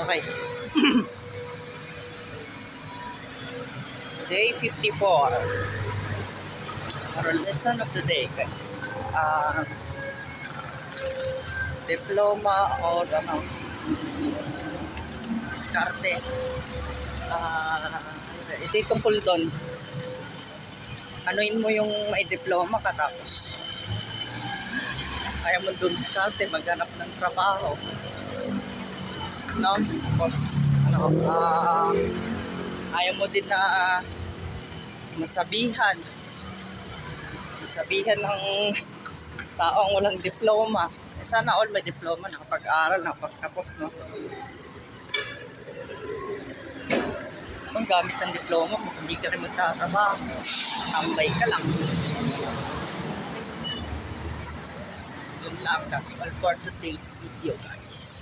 Okay. Day 54. Our lesson of the day, guys. Diploma or diskarte. Ito yung tungkol doon. Anuin mo yung may diploma ka tapos kaya mo doon diskarte, maghanap ng trabaho. No? Tapos ayaw mo din na masabihan ng taong walang diploma. Sana all may diploma, nakapag-aral, nakapagtapos, no? Kung gamit ng diploma mo, hindi ka rin magtatrabaho, tambay ka lang. Yun lang, that's all for today's video, guys.